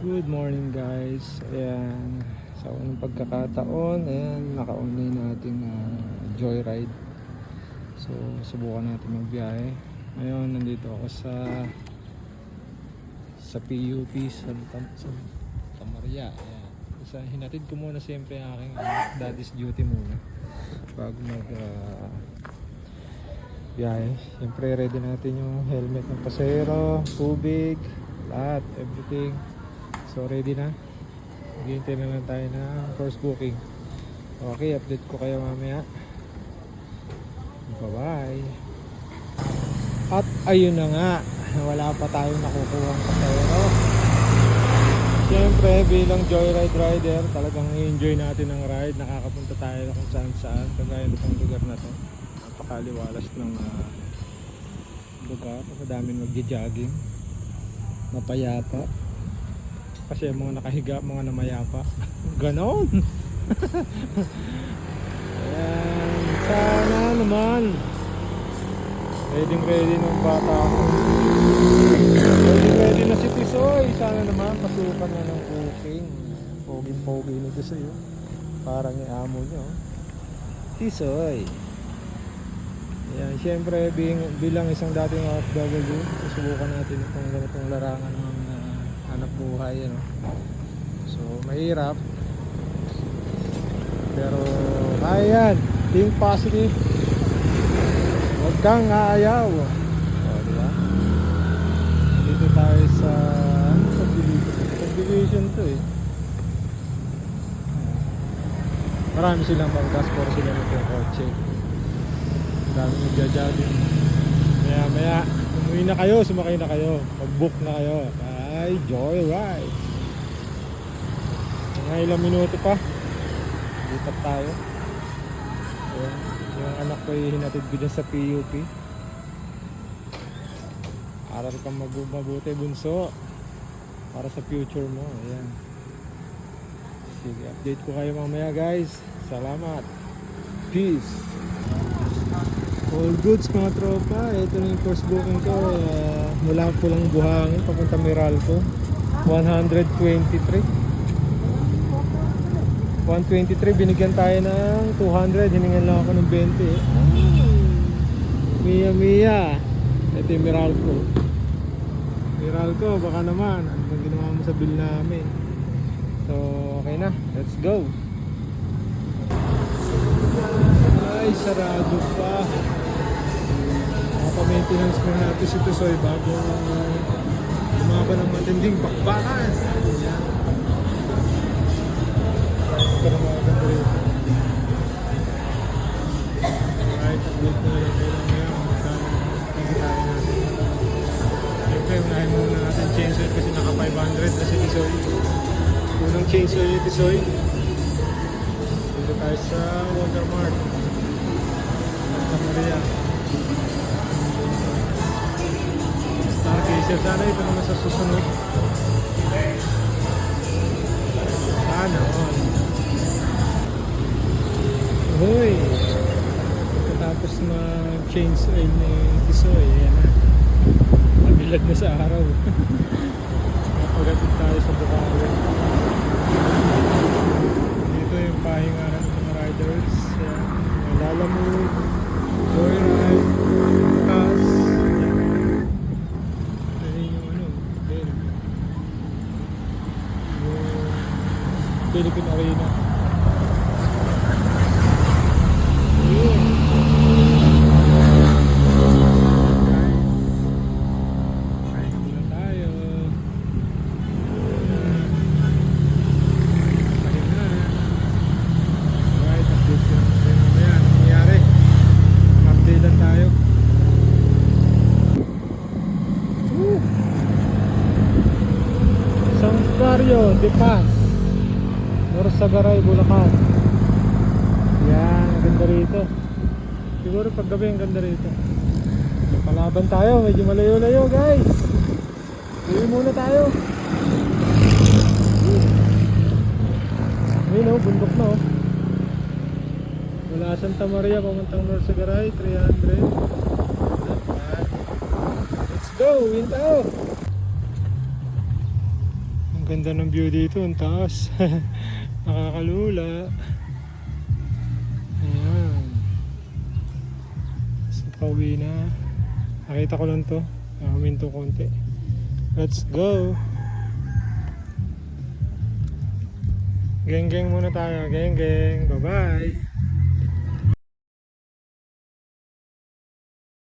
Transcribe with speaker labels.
Speaker 1: Good morning guys. Ayan, sa unang pagkakataon, ayan, naka-online natin joyride. So, subukan natin magbiyahe. Ngayon, nandito ako sa PUP, sa Maria. Ayan. Hinatid ko muna siyempre ang aking daddy's duty muna bago mag biyahe. Siyempre, ready natin yung helmet ng pasahero, tubig, lahat, everything. So ready na. Maghihintay na lang tayo ng first booking. Okay, update ko kayo mamaya. Bye bye. At ayun na nga, wala pa tayong nakukuha ng pasahero. Siyempre bilang joyride rider, talagang enjoy natin ang ride. Nakakapunta tayo kung saan saan. Kagaya nitong lugar na to, napakaliwalas ng lugar. Madaming magja-jogging, mapayapa. Kasi mga nakahiga, mga namayapa. Ganon. Ayan, sana naman ready ng bata ako. Ready na si Tisoy. Sana naman pasukan na ng cooking. Poging-pogi na Tisoy. Parang iamo nyo. Tisoy. Ayan, syempre bilang isang dating OFW, susubukan natin itong ganitong larangan ng hanap buhay, ano. So mahirap pero kaya yan. Think positive, huwag kang aayaw. Diba? Dito tayo sa subdivision to eh. Marami silang bangkas, puro sila ng kotse. Marami nagja-jogging. Maya umuwi na kayo, sumakay na kayo, mag-book na kayo. Ay, joyride. Mga ilang minuto pa lipat tayo. Ayan, yung anak ko ay hinatid ko dyan sa PUP. Aral kang mabuti bunso para sa future mo. Ayan. Sige, update ko kayo mamaya guys. Salamat. Peace. All goods mga tropa. Ito na yung first booking ko. Mula Pulang Buhangin papunta Meralco. 123. Binigyan tayo ng 200. Hiningan lang ako ng 20. Mia. Ito yung Meralco. Baka naman ano bang ginawa mo sa bill namin. So okay na, let's go. Ay, sarado pa. Maintenance mo natin si Tisoy bago lumaban ng matinding bakbakan. Yan. Para maganda rin. Alright, update na lang kayo ngayon. Magkano nagitain natin. Siyempre, unahin muna natin chainsaw kasi naka 500 na si Tisoy. Unang chainsaw ni Tisoy. Dito tayo sa Walmart. Santa Maria. Sana ito naman sa susunod. Sana all. Hoy, pagkatapos mag-change oil ni Tisoy, ayan na, nabilad na sa araw. Pagdating tayo sa Bukawi. Dito yung pahingaran ng mga riders. Lalamove, joyride, cars. Philippine Arena. Kain muna tayo. Kain na. Alright, update ko naman mamaya. Anong nangyari? Update lang tayo. Santuario de Paz, Norsagaray, Bulacan. Yan, ang ganda rito. Siguro paggabi ang ganda rito. Palaban tayo, medyo malayo-layo guys. Uwi muna tayo. Ayun o, bundok na o. Mula Santa Maria papuntang Norsagaray, 300. Let's go, win tayo. Ang ganda ng view dito, ang taas. Nakakalula. Ayan. So, pauwi na. Nakita ko lang to. Nakaminto konti. Let's go. Geng geng muna tayo. Geng geng. Bye bye.